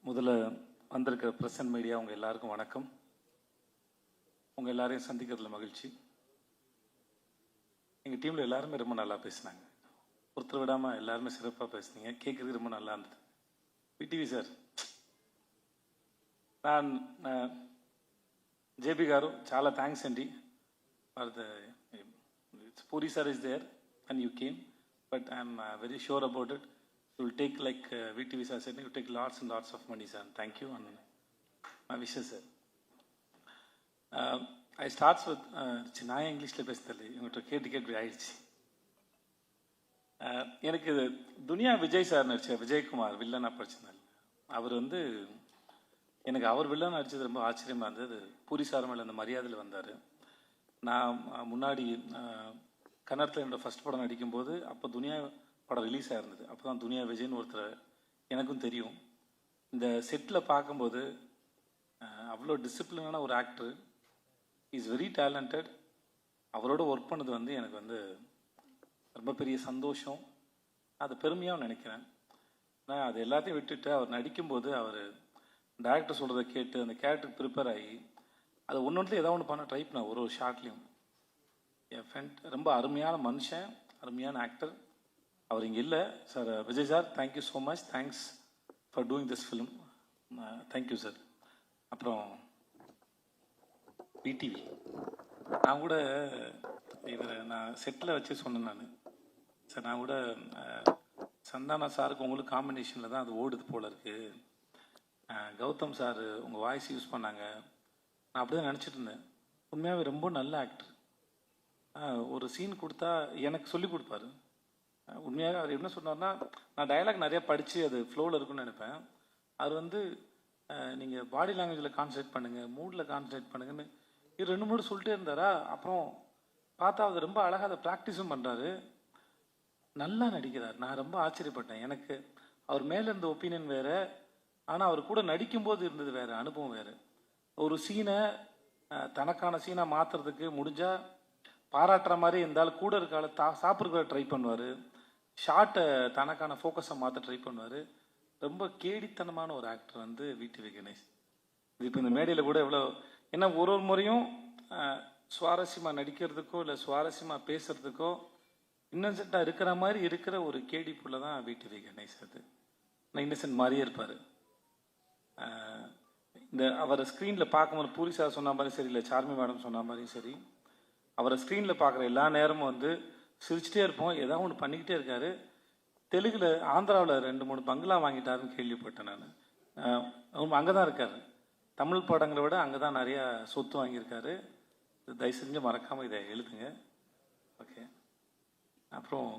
முதல்ல வந்திருக்கிற press and media உங்கள் எல்லாருக்கும் வணக்கம். உங்கள் எல்லாரையும் சந்திக்கிறதுல மகிழ்ச்சி. எங்கள் டீமில் எல்லாருமே ரொம்ப நல்லா பேசினாங்க. ஒருத்தர் விடாமல் எல்லாருமே சிறப்பாக பேசுனீங்க. கேட்குறதுக்கு ரொம்ப நல்லா இருந்தது. విటివి సార్, நான் జేపీ గారు చాలా థ్యాంక్స్ అండి for the Puri sir is there and you came, but I'm very sure about it. You will take, like VTV sir said, you will take lots and lots of money, sir. Thank you and my wishes, sir. I starts with நான் இங்கிலீஷில் பேசுதல் இவங்கள்ட்ட கேட்டு ஆயிடுச்சு. எனக்கு துனியா Vijay sir நடிச்ச விஜயகுமார் வில்லனாக படிச்சிருந்தார். அவர் எனக்கு அவர் வில்லன் நடிச்சது ரொம்ப ஆச்சரியமாக இருந்தது. பூரி சார் மேலே அந்த மரியாதையில் வந்தார். நான் முன்னாடி கன்னடத்தில் என்னோட ஃபஸ்ட் படம் நடிக்கும்போது அப்போ துனியா படம் ரிலீஸ் ஆகிருந்தது. அப்போ தான் துனியா விஜய்னு ஒருத்தர் எனக்கும் தெரியும். இந்த செட்டில் பார்க்கும்போது அவ்வளோ டிசிப்ளினான ஒரு ஆக்டர், இஸ் வெரி டேலண்டட். அவரோட ஒர்க் பண்ணது எனக்கு ரொம்ப பெரிய சந்தோஷம். அது பெருமையாக நினைக்கிறேன். நான் அது எல்லாத்தையும் விட்டுட்டு அவர் நடிக்கும்போது அவர் டைரக்டர் சொல்கிறத கேட்டு அந்த கேரக்டருக்கு ப்ரிப்பேர் ஆகி அதை ஒன்று ஏதாவது ஒன்று பண்ண ட்ரை பண்ணேன். ஒரு ஷார்ட்லேயும் என் ஃப்ரெண்ட் ரொம்ப அருமையான மனுஷன், அருமையான ஆக்டர். அவர் இங்கே இல்லை sir. Vijay sir, thank you so much. Thanks for doing this film. Thank you sir. அப்புறம் விடிவி, நான் கூட நான் செட்டில் வச்சு சொன்னேன். சார், நான் கூட சந்தானா சாருக்கு உங்களுக்கு காம்பினேஷனில் தான் அது ஓடுது போல இருக்குது. கௌதம் சார் உங்கள் வாய்ஸ் யூஸ் பண்ணாங்க. நான் அப்படி தான் நினச்சிட்டு இருந்தேன். உண்மையாகவே ரொம்ப நல்ல ஆக்டர். ஒரு சீன் கொடுத்தா எனக்கு சொல்லி கொடுப்பாரு. உண்மையாக அவர் என்ன சொன்னார்னா, நான் டயலாக் நிறையா படித்து அது ஃப்ளோவில் இருக்குன்னு நினைப்பேன். அவர் நீங்கள் பாடி லாங்குவேஜில் கான்சன்ட்ரேட் பண்ணுங்கள், மூடில் கான்சன்ட்ரேட் பண்ணுங்கன்னு இது 2-3 சொல்லிட்டே இருந்தாரா. அப்புறம் பார்த்தா அவர் ரொம்ப அழகாக அதை ப்ராக்டிஸும் பண்ணுறாரு, நல்லா நடிக்கிறார். நான் ரொம்ப ஆச்சரியப்பட்டேன். எனக்கு அவர் மேலே இருந்த ஒப்பீனியன் வேறு, ஆனால் அவர் கூட நடிக்கும்போது இருந்தது வேறு, அனுபவம் வேறு. ஒரு சீனை தனக்கான சீனாக மாற்றுறதுக்கு முடிஞ்சால் பாராட்டுற மாதிரி இருந்தாலும் கூட இருக்கால சாப்பிட்றதுக்கு ட்ரை பண்ணுவார். ஷார்ட்டை தனக்கான ஃபோக்கஸை மாற்ற ட்ரை பண்ணுவார். ரொம்ப கேடித்தனமான ஒரு ஆக்டர் விடிவி கணேஷ். இது இப்போ இந்த மேடையில் கூட எவ்வளோ ஏன்னா ஒரு முறையும் சுவாரஸ்யமாக நடிக்கிறதுக்கோ இல்லை சுவாரஸ்யமாக பேசுகிறதுக்கோ இன்னசென்ட்டாக இருக்கிற மாதிரி இருக்கிற ஒரு கேடி புள்ள தான் விடிவி கணேஷ். அது நான் இன்னசென்ட் மாதிரியே இருப்பார். இந்த அவரை ஸ்க்ரீனில் பார்க்கும்போது பூரி சார் சொன்ன மாதிரி சரி, இல்லை சார்மி மேடம் சொன்ன மாதிரியும் சரி, அவரை ஸ்க்ரீனில் பார்க்குற எல்லா நேரமும் சிரிச்சிட்டே இருப்போம். ஏதாவது ஒன்று பண்ணிக்கிட்டே இருக்காரு. தெலுங்கில் ஆந்திராவில் 2-3 பங்களா வாங்கிட்டாருன்னு கேள்விப்பட்டேன் நான். அங்கே தான் இருக்கார். தமிழ் படங்களை விட அங்கே தான் நிறையா சொத்து வாங்கியிருக்காரு. தயவு செஞ்சு மறக்காமல் இதை எழுதுங்க. ஓகே. அப்புறம்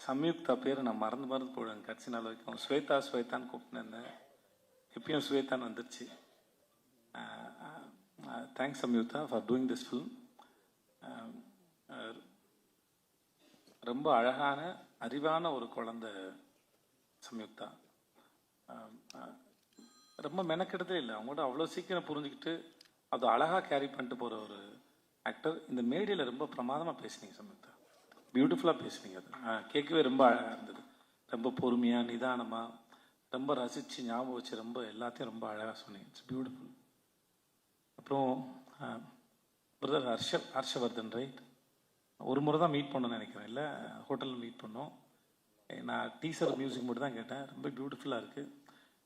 சம்யுக்தா பேர் நான் மறந்து போடுவேன் கடைசி நாள் வரைக்கும். ஸ்வேதான்னு கூப்பிட்டுருந்தேன். எப்பயும் ஸ்வேதான் வந்துருச்சு. Thanks Samyuktha for doing this film. ரொம்ப அழகான அறிவான ஒரு குழந்தை சம்யுக்தா. ரொம்ப மெனக்கெடுதே இல்லை. அவங்களோட அவ்வளோ சீக்கிரம் புரிஞ்சுக்கிட்டு அது அழகாக கேரி பண்ணிட்டு போகிற ஒரு ஆக்டர். இந்த மேடையில் ரொம்ப பிரமாதமாக பேசுனீங்க சம்யுக்தா. பியூட்டிஃபுல்லாக பேசுனீங்க. அது கேட்கவே ரொம்ப அழகாக இருந்தது. ரொம்ப பொறுமையாக நிதானமாக ரொம்ப ரசித்து ஞாபகம் வச்சு ரொம்ப எல்லாத்தையும் ரொம்ப அழகாக சொன்னீங்க. It's beautiful. அப்புறம் பிரதர் ஹர்ஷவர்தன், ரைட்? ஒரு முறை தான் மீட் பண்ணணும்னு நினைக்கிறேன், இல்லை ஹோட்டலில் மீட் பண்ணோம். நான் டீசர் மியூசிக் மட்டும் தான் கேட்டேன். ரொம்ப பியூட்டிஃபுல்லாக இருக்குது.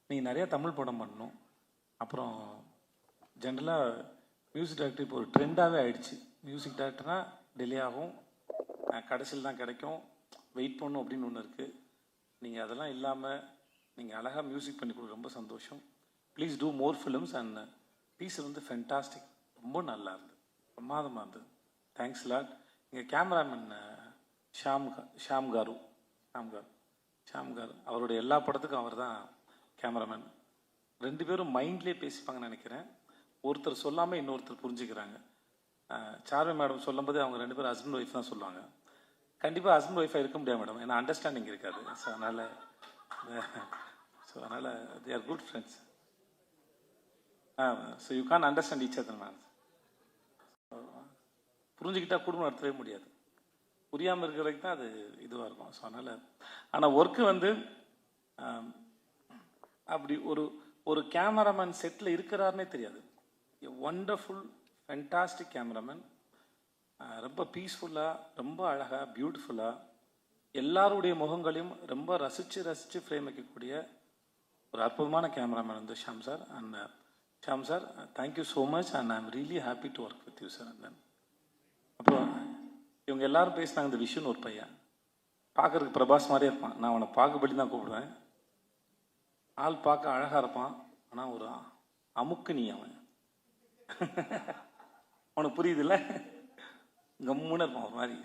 நீங்கள் நிறையா தமிழ் படம் பண்ணணும். அப்புறம் ஜென்ரலாக மியூசிக் டைரக்டர் இப்போ ஒரு ட்ரெண்டாகவே ஆகிடுச்சு. மியூசிக் டைரக்டர்னால் டிலே ஆகும், கடைசியில் தான் கிடைக்கும், வெயிட் பண்ணணும் அப்படின்னு ஒன்று இருக்குது. நீங்கள் அதெல்லாம் இல்லாமல் நீங்கள் அழகாக மியூசிக் பண்ணி கொடுக்க ரொம்ப சந்தோஷம். Please do more films. And teaser fantastic, ரொம்ப நல்லா இருந்தது, பிரமாதமாக இருந்தது. Thanks lot. எங்கள் கேமராமேன் ஷாம் காரு அவருடைய எல்லா படத்துக்கும் அவர் தான் கேமராமேன். 2 பேரும் மைண்ட்லேயே பேசிப்பாங்கன்னு நினைக்கிறேன். ஒருத்தர் சொல்லாமல் இன்னொருத்தர் புரிஞ்சுக்கிறாங்க. சார்மி மேடம் சொல்லும்போது அவங்க 2 பேரும் ஹஸ்பண்ட் ஒய்ஃப் தான் சொல்லுவாங்க. கண்டிப்பாக ஹஸ்பண்ட் ஒய்ஃபாக இருக்க முடியாது மேடம், ஏன்னா அண்டர்ஸ்டாண்டிங் இருக்காது. ஸோ அதனால் they are good friends. So you can't understand each other, man. புரிஞ்சுக்கிட்டா குடும்பம் நடத்தவே முடியாது. புரியாமல் இருக்கிற வரைக்கும் தான் அது இதுவாக இருக்கும். ஸோ அதனால் ஆனால் ஒர்க்கு வந்து அப்படி ஒரு ஒரு கேமராமேன் செட்டில் இருக்கிறாருன்னே தெரியாது. Wonderful fantastic cameraman. ரொம்ப பீஸ்ஃபுல்லாக, ரொம்ப அழகாக, பியூட்டிஃபுல்லாக எல்லாருடைய முகங்களையும் ரொம்ப ரசித்து ஃப்ரேம் வைக்கக்கூடிய ஒரு அற்புதமான கேமராமேன் வந்து Sham sir. And Sham sir, thank you so much and I am really happy to work with you sir. And then அப்புறம் இவங்க எல்லாரும் பேசினாங்க. இந்த விஷுன்னு ஒரு பையன் பார்க்கறதுக்கு பிரபாஸ் மாதிரியே இருப்பான். நான் அவனை பாகுபலி தான் கூப்பிடுவேன். ஆள் பார்க்க அழகாக இருப்பான், ஆனால் ஒரு அமுக்கு நீ அவன். அவனுக்கு புரியுதுல்ல, கம்முன்னு இருப்பான் ஒரு மாதிரி.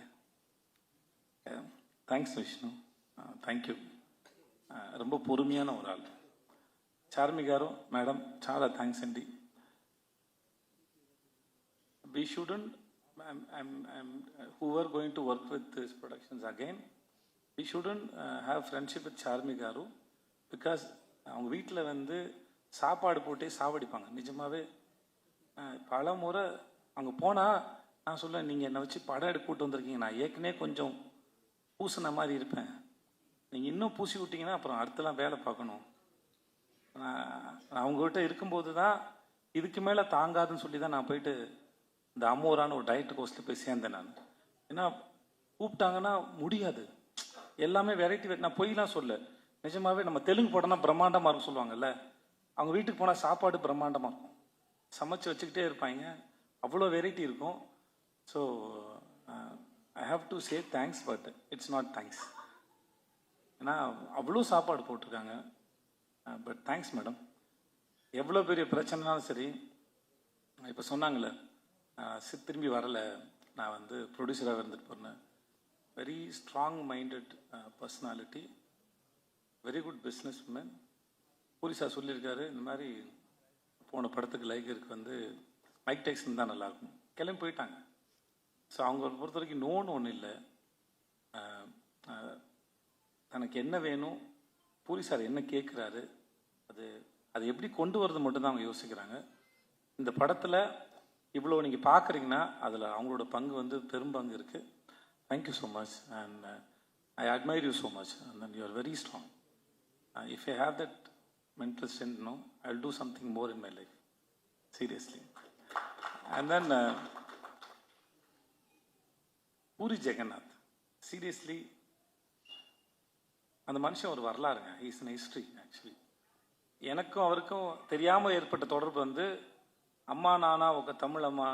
Thanks Vishnu, thank you. ரொம்ப பொறுமையான ஒரு ஆள். చార్మి గారు, మేడం చాలా థ్యాంక్స్ అండి. We shouldn't, who are going to work with these productions again, we shouldn't have friendship with Charmi గారు, because அவங்க வீட்டில் வந்து சாப்பாடு போட்டே சாவடிப்பாங்க. நிஜமாகவே பல முறை அங்கே போனால் நான் சொல்லுவேன், நீங்கள் என்னை வச்சு படம் எடுக்க கூட்டு வந்திருக்கீங்க, நான் ஏற்கனவே கொஞ்சம் பூசின மாதிரி இருப்பேன், நீங்கள் இன்னும் பூசி விட்டீங்கன்னா அப்புறம் அடுத்தலாம் வேலை பார்க்கணும். அவங்ககிட்ட இருக்கும்போது தான் இதுக்கு மேலே தாங்காதுன்னு சொல்லி தான் நான் போயிட்டு இந்த அமோரான ஒரு டயட் கோர்ஸில் போய் சேர்ந்தேன் நான். ஏன்னா கூப்பிட்டாங்கன்னா முடியாது, எல்லாமே வெரைட்டி. நான் பொய்லாம் சொல்ல, நிஜமாகவே நம்ம தெலுங்கு படம்னா பிரம்மாண்டமாக இருக்கும் சொல்லுவாங்கல்ல, அவங்க வீட்டுக்கு போனால் சாப்பாடு பிரம்மாண்டமாக இருக்கும், சமைச்சு வச்சுக்கிட்டே இருப்பாங்க, அவ்வளோ வெரைட்டி இருக்கும். So I have to say thanks, but it's not thanks. ஏன்னா அவ்வளோ சாப்பாடு போட்டிருக்காங்க. But thanks madam. எவ்வளோ பெரிய பிரச்சனைனாலும் சரி, இப்போ சொன்னாங்களே திரும்பி வரலை, நான் வந்து ப்ரொடியூசராக இருந்துட்டு போனேன். Very strong minded personality, very good business woman. Puri sir சொல்லியிருக்காரு, இந்த மாதிரி போன படத்துக்கு லைகருக்கு வந்து மைக் டைசன் தான் நல்லாயிருக்கும், கிளம்பி போயிட்டாங்க. ஸோ அவங்க பொறுத்த வரைக்கும் நோன்னு ஒன்றும் இல்லை. தனக்கு என்ன வேணும், பூரி சார் என்ன கேட்குறாரு, அது எப்படி கொண்டு வரது மட்டும்தான் அவங்க யோசிக்கிறாங்க. இந்த படத்தில் இவ்வளோ நீங்கள் பார்க்குறீங்கன்னா அதில் அவங்களோட பங்கு வந்து பெரும்பங்கு இருக்குது. Thank you so much and I admire you so much and then you are very strong. If I have that mental strength, no, I'll do something more in my life, seriously. And then Puri Jagannath, seriously, அந்த மனுஷன் ஒரு வரலாறுங்க. He's in history actually. எனக்கும் அவருக்கும் தெரியாமல் ஏற்பட்ட தொடர்பு வந்து அம்மா நானா ఒక தமிழம்மா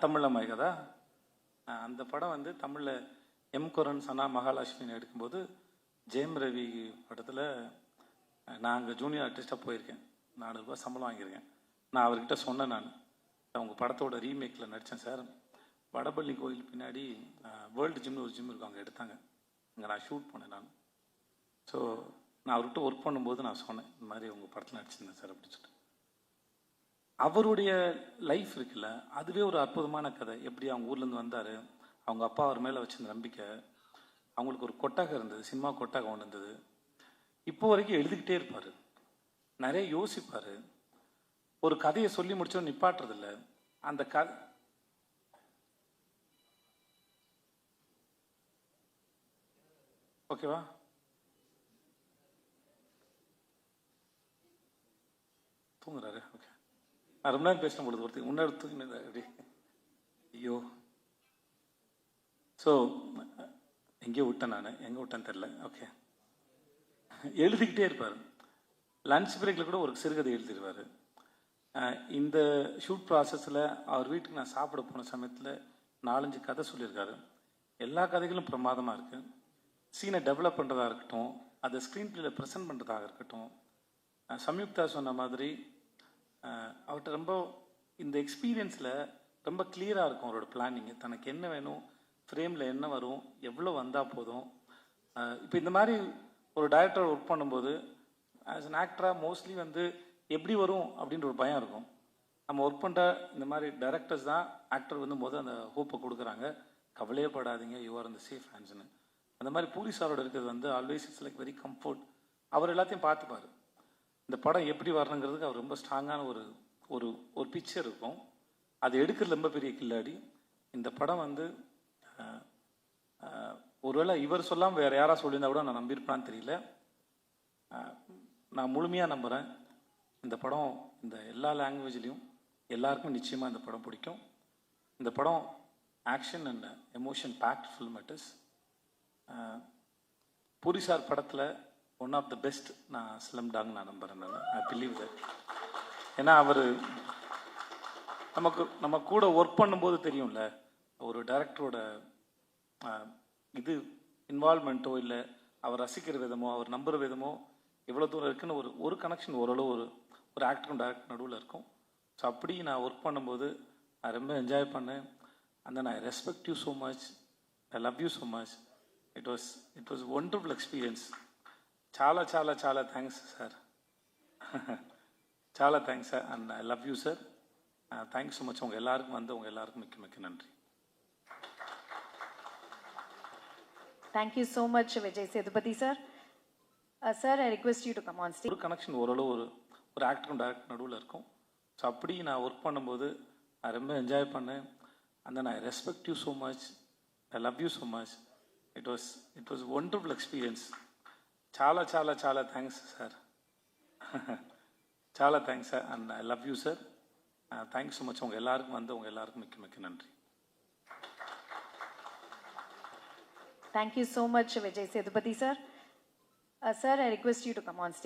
தமிழம்மாய் கதா, அந்த படம் வந்து தமிழில் எம் குரன் சனா மகாலட்சுமின்னு எடுக்கும்போது ஜெயம் ரவி படத்தில் நான் அங்கே ஜூனியர் ஆர்டிஸ்டாக போயிருக்கேன். 4 ரூபாய் சம்பளம் வாங்கியிருக்கேன். நான் அவர்கிட்ட சொன்னேன், நான் உங்கள் படத்தோட ரீமேக்கில் நடித்தேன் சார், வடபள்ளி கோயில் பின்னாடி வேர்ல்டு ஜிம்னு ஒரு ஜிம் இருக்கும், அங்கே எடுத்தாங்க, அங்கே நான் ஷூட் பண்ணேன் நான். ஸோ நான் அவர்கிட்ட ஒர்க் பண்ணும்போது நான் சொன்னேன், இந்த மாதிரி உங்கள் படத்தில் நடிச்சிருந்தேன் சார் அப்படின்னு சொல்லிட்டு. அவருடைய லைஃப் இருக்குல்ல, அதுவே ஒரு அற்புதமான கதை. எப்படி அவங்க ஊர்லேருந்து வந்தார், அவங்க அப்பா அவர் மேலே வச்சிருந்த நம்பிக்கை, அவங்களுக்கு ஒரு கொட்டகம் இருந்தது, சினிமா கொட்டகம் ஒன்று இருந்தது. இப்போ வரைக்கும் எழுதிக்கிட்டே இருப்பார், நிறைய யோசிப்பார், ஒரு கதையை சொல்லி முடிச்சோம் நிப்பாட்டுறதில்ல. அந்த கதை ஓகேவா, தூங்குறாரு. ஓகே, நான் ரொம்ப நேரம் பேசின பொழுது ஒருத்தர் முன்னாடி தூங்கினது அப்படி, ஐயோ. ஸோ எங்கேயோ விட்டேன், நான் எங்கே விட்டேன்னு தெரில. ஓகே, எழுதிக்கிட்டே இருப்பார். லன்ச் பிரேக்கில் கூட ஒரு சிறுகதை எழுதிடுவார். இந்த ஷூட் ப்ராசஸில் அவர் வீட்டுக்கு நான் சாப்பிட போன சமயத்தில் 4-5 கதை சொல்லியிருக்காரு. எல்லா கதைகளும் பிரமாதமாக இருக்குது. சீனை டெவலப் பண்ணுறதா இருக்கட்டும், அதை ஸ்க்ரீன் பிளேல ப்ரெசென்ட் பண்ணுறதாக இருக்கட்டும். சம்யுக்தா சொன்ன மாதிரி அவர்கிட்ட ரொம்ப இந்த எக்ஸ்பீரியன்ஸில் ரொம்ப கிளியராக இருக்கும் அவரோட பிளானிங்கு. தனக்கு என்ன வேணும், ஃப்ரேமில் என்ன வரும், எவ்வளோ வந்தால் போதும். இப்போ இந்த மாதிரி ஒரு டைரக்டர் ஒர்க் பண்ணும்போது ஆஸ் அன் ஆக்டராக மோஸ்ட்லி வந்து எப்படி வரும் அப்படின்ற ஒரு பயம் இருக்கும். நம்ம ஒர்க் பண்ணுற இந்த மாதிரி டைரக்டர்ஸ் தான் ஆக்டர் வந்து அந்த ஹோப்பை கொடுக்குறாங்க, கவலையே படாதீங்க, யூ ஆர் இந்த சேஃப் ஹேண்ட்ஸ்னு. அந்த மாதிரி பூரி சாரோட இருக்கிறது வந்து always it's like very comfort. அவர் எல்லாத்தையும் பார்த்துப்பார். இந்த படம் எப்படி வரணுங்கிறதுக்கு அவர் ரொம்ப ஸ்ட்ராங்கான ஒரு ஒரு ஒரு பிக்சர் இருக்கும். அது எடுக்கிறது ரொம்ப பெரிய கில்லாடி. இந்த படம் வந்து ஒருவேளை இவர் சொல்லாமல் வேறு யாராவது சொல்லியிருந்தா கூட நான் நம்பியிருப்பான்னு தெரியல. நான் முழுமையாக நம்புகிறேன் இந்த படம் இந்த எல்லா லாங்குவேஜ்லேயும் எல்லாருக்கும் நிச்சயமாக இந்த படம் பிடிக்கும். இந்த படம் action and emotion packed film it is. Puri sir படத்தில் ஒன் ஆஃப் த பெஸ்ட் நான் ஸ்லம் டாக் நான் நம்புகிறேன். I believe that. ஏன்னா அவர் நம்ம கூட ஒர்க் பண்ணும்போது தெரியும்ல, ஒரு டைரக்டரோட இது இன்வால்மெண்ட்டோ இல்லை அவர் ரசிக்கிற விதமோ அவர் நம்புகிற விதமோ எவ்வளோ தூரம் இருக்குன்னு ஒரு கனெக்ஷன் ஓரளவு ஒரு ஆக்டரும் டைரக்டர் நடுவில் இருக்கும். ஸோ அப்படி நான் ஒர்க் பண்ணும்போது நான் ரொம்ப என்ஜாய் பண்ணேன். And then I respect you so much, I love you so much. It was wonderful experience. చాలా చాలా చాలా థ్యాంక్స్ సార్. చాలా thanks sir and I love you sir. Thanks so much. உங்கள் எல்லாருக்கும் உங்கள் எல்லாருக்கும் மிக்க மிக்க நன்றி. Thank you so much Vijay Sethupathi sir. Sir I request you to come on stage. ஒரு கனெக்ஷன் ஓரளவு ஒரு ஆக்டரும் டைரக்டர் நடுவில் இருக்கும். ஸோ அப்படி நான் ஒர்க் பண்ணும்போது நான் ரொம்ப என்ஜாய் பண்ணேன். And then I respect you so much, I love you so much. It was wonderful experience. చాలా చాలా చాలా థ్యాంక్స్ సార్. చాలా thanks sir and I love you sir. Thanks so much. உங்கள் எல்லாருக்கும் உங்கள் எல்லாருக்கும் மிக்க மிக்க நன்றி. Thank you so much Vijay Sethupathi sir. Sir I request you to come on stage.